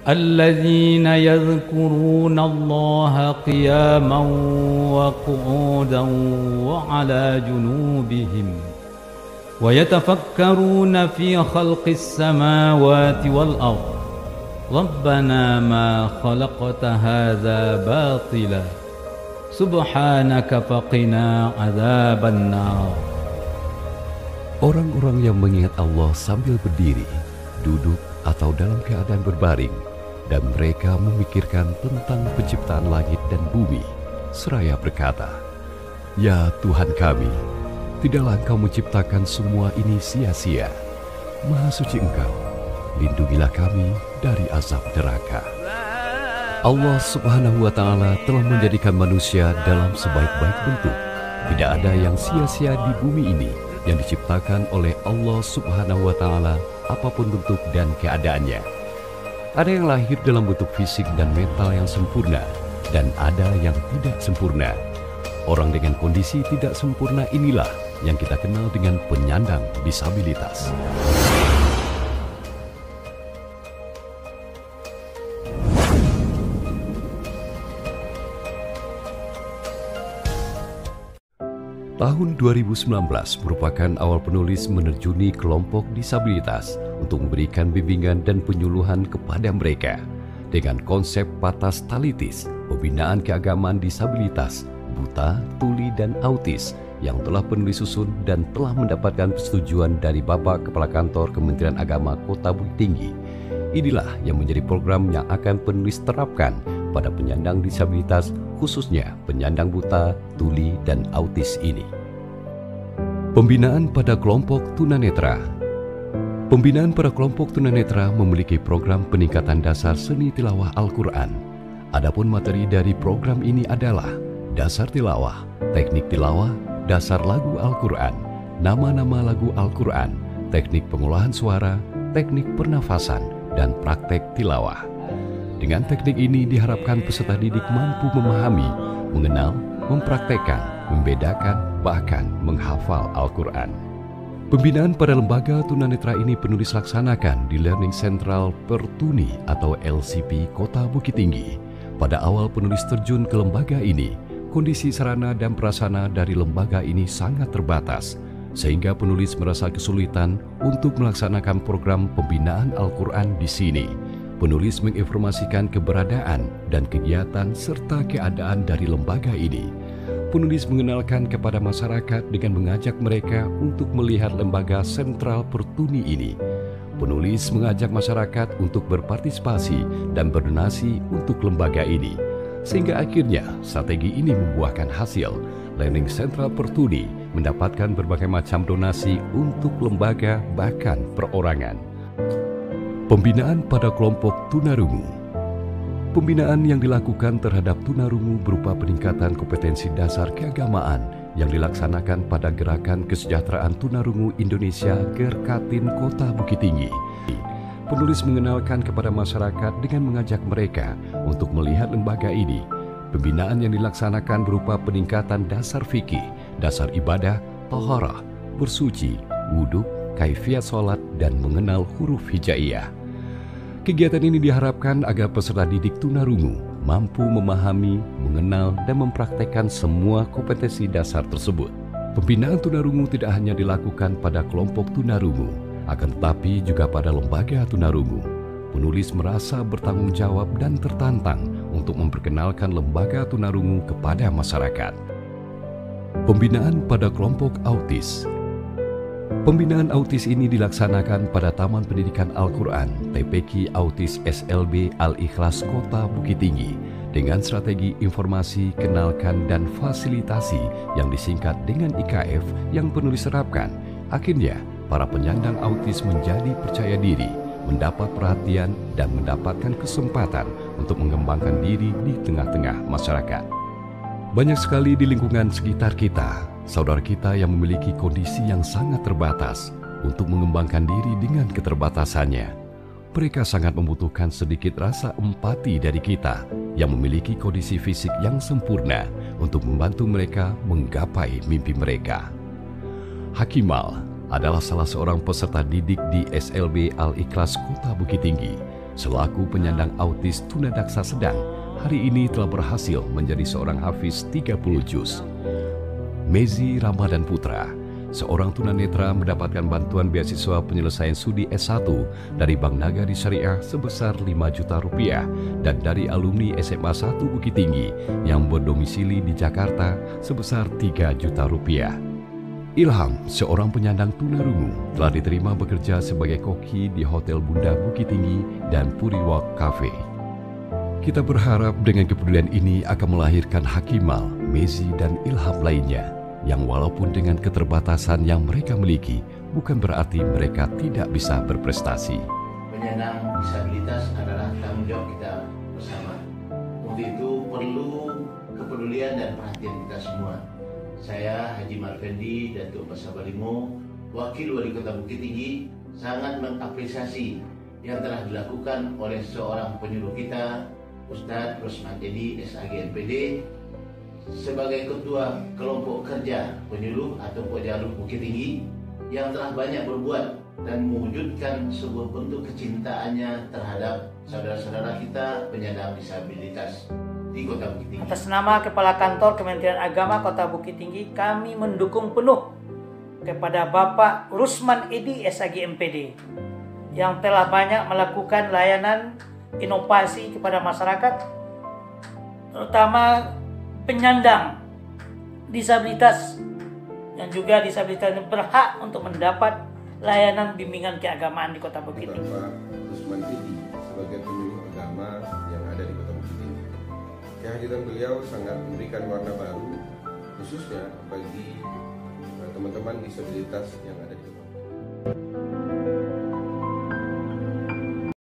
الذين يذكرون الله قياما وقعودا وعلى جنوبهم ويتفكرون في خلق السماوات والأرض ربنا ما خلقت هذا باطلا سبحانك فقنا عذاب النار. Orang-orang yang mengingat Allah sambil berdiri, duduk atau dalam keadaan berbaring, dan mereka memikirkan tentang penciptaan langit dan bumi, seraya berkata, "Ya Tuhan kami, tidaklah Engkau menciptakan semua ini sia-sia. Maha suci Engkau, lindungilah kami dari azab neraka." Allah Subhanahu wa Ta'ala telah menjadikan manusia dalam sebaik-baik bentuk. Tidak ada yang sia-sia di bumi ini yang diciptakan oleh Allah Subhanahu wa Ta'ala, apapun bentuk dan keadaannya. Ada yang lahir dalam bentuk fisik dan mental yang sempurna, dan ada yang tidak sempurna. Orang dengan kondisi tidak sempurna inilah yang kita kenal dengan penyandang disabilitas. Tahun 2019 merupakan awal penulis menerjuni kelompok disabilitas untuk memberikan bimbingan dan penyuluhan kepada mereka dengan konsep Patas Talitis, pembinaan keagamaan disabilitas, buta, tuli, dan autis yang telah penulis susun dan telah mendapatkan persetujuan dari Bapak Kepala Kantor Kementerian Agama Kota Bukit Tinggi. Inilah yang menjadi program yang akan penulis terapkan pada penyandang disabilitas, khususnya penyandang buta, tuli, dan autis ini. Pembinaan pada kelompok tunanetra. Pembinaan pada kelompok tunanetra memiliki program peningkatan dasar seni tilawah Al-Quran. Adapun materi dari program ini adalah dasar tilawah, teknik tilawah, dasar lagu Al-Quran, nama-nama lagu Al-Quran, teknik pengolahan suara, teknik pernafasan, dan praktek tilawah. Dengan teknik ini diharapkan peserta didik mampu memahami, mengenal, mempraktekkan, membedakan, bahkan menghafal Al-Quran. Pembinaan pada lembaga tunanetra ini penulis laksanakan di Learning Central Pertuni atau LCP Kota Bukit Tinggi. Pada awal penulis terjun ke lembaga ini, kondisi sarana dan prasarana dari lembaga ini sangat terbatas, sehingga penulis merasa kesulitan untuk melaksanakan program pembinaan Al-Quran di sini. Penulis menginformasikan keberadaan dan kegiatan serta keadaan dari lembaga ini. Penulis mengenalkan kepada masyarakat dengan mengajak mereka untuk melihat lembaga sentral Pertuni ini. Penulis mengajak masyarakat untuk berpartisipasi dan berdonasi untuk lembaga ini. Sehingga akhirnya strategi ini membuahkan hasil. Learning Central Pertuni mendapatkan berbagai macam donasi untuk lembaga bahkan perorangan. Pembinaan pada kelompok tunarungu. Pembinaan yang dilakukan terhadap tunarungu berupa peningkatan kompetensi dasar keagamaan yang dilaksanakan pada Gerakan Kesejahteraan Tunarungu Indonesia Gerkatin Kota Bukit Tinggi. Penulis mengenalkan kepada masyarakat dengan mengajak mereka untuk melihat lembaga ini. Pembinaan yang dilaksanakan berupa peningkatan dasar fikih, dasar ibadah, taharah, bersuci, wudhu, kaifiat sholat, dan mengenal huruf hijaiyah. Kegiatan ini diharapkan agar peserta didik tunarungu mampu memahami, mengenal, dan mempraktekkan semua kompetensi dasar tersebut. Pembinaan tunarungu tidak hanya dilakukan pada kelompok tunarungu, akan tetapi juga pada lembaga tunarungu. Penulis merasa bertanggung jawab dan tertantang untuk memperkenalkan lembaga tunarungu kepada masyarakat. Pembinaan pada kelompok autis. Pembinaan autis ini dilaksanakan pada Taman Pendidikan Al-Quran TPQ Autis SLB Al-Ikhlas Kota Bukit Tinggi dengan strategi informasi, kenalkan, dan fasilitasi yang disingkat dengan IKF yang penulis terapkan. Akhirnya, para penyandang autis menjadi percaya diri, mendapat perhatian, dan mendapatkan kesempatan untuk mengembangkan diri di tengah-tengah masyarakat. Banyak sekali di lingkungan sekitar kita, saudara kita yang memiliki kondisi yang sangat terbatas untuk mengembangkan diri dengan keterbatasannya. Mereka sangat membutuhkan sedikit rasa empati dari kita yang memiliki kondisi fisik yang sempurna untuk membantu mereka menggapai mimpi mereka. Hakimal adalah salah seorang peserta didik di SLB Al-Ikhlas Kota Bukit Tinggi. Selaku penyandang autis tunadaksa sedang, hari ini telah berhasil menjadi seorang hafiz 30 juz. Mezi Ramadan Putra, seorang tunanetra, mendapatkan bantuan beasiswa penyelesaian studi S1 dari Bank Nagari Syariah sebesar 5 juta rupiah dan dari alumni SMA 1 Bukit Tinggi yang berdomisili di Jakarta sebesar 3 juta rupiah. Ilham, seorang penyandang tunarungu, telah diterima bekerja sebagai koki di Hotel Bunda Bukit Tinggi dan Puriwalk Cafe. Kita berharap dengan kepedulian ini akan melahirkan Hakimal, Mezi, dan Ilham lainnya, yang walaupun dengan keterbatasan yang mereka miliki, bukan berarti mereka tidak bisa berprestasi. Penyandang disabilitas adalah tanggung jawab kita bersama. Untuk itu perlu kepedulian dan perhatian kita semua. Saya Haji Marfendi, Datuk Pasabalimo, Wakil Wali Kota Bukit Tinggi, sangat mengapresiasi yang telah dilakukan oleh seorang penyuluh kita, Ustadz Rosman Edi, SAG MPD, sebagai Ketua Kelompok Kerja Penyuluh atau Pojaluk Bukit Tinggi, yang telah banyak berbuat dan mewujudkan sebuah bentuk kecintaannya terhadap saudara-saudara kita penyandang disabilitas di Kota Bukit Tinggi. Atas nama Kepala Kantor Kementerian Agama Kota Bukit Tinggi, kami mendukung penuh kepada Bapak Rusman Edi SAG MPD yang telah banyak melakukan layanan inovasi kepada masyarakat, terutama penyandang disabilitas yang juga disabilitas berhak untuk mendapat layanan bimbingan keagamaan di Kota Bukit Tinggi. Bapak Rusman Edi sebagai penyuluh agama yang ada di Kota Bukit Tinggi. Kehadiran beliau sangat memberikan warna baru, khususnya bagi teman-teman disabilitas yang ada